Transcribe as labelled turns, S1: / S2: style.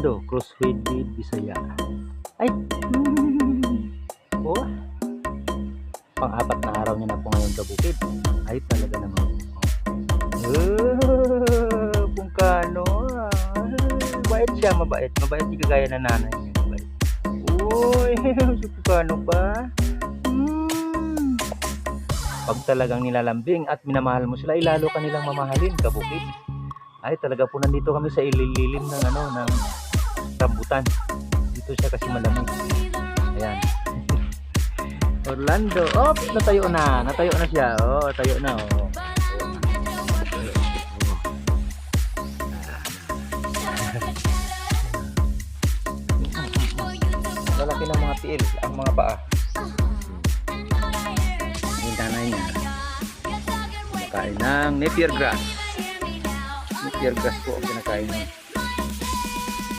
S1: Orlando, crossfade with Bisaya. Ay! Oh, pang-apat na araw niya na po ngayon sa bukid. Ay, talaga naman. Pungkano. Mabait siya, mabait. Mabait, di kagaya na nanay niya. Mabait. Uy, si Pungkano ba? Pag talagang nilalambing at minamahal mo sila, ilalo ka nilang mamahalin, kabukid. Ay, talaga po nandito kami sa ililim ng ng rambutan. Dito siya kasi malamig. Ayan. Orlando. Oh, natayo na. Natayo na siya. Oh, tayo na. Oh. Lalaki ng mga tiil, ang mga paa. Yung tanay niya. Makain ng Napier grass. Napier grass po ang kinakain niya.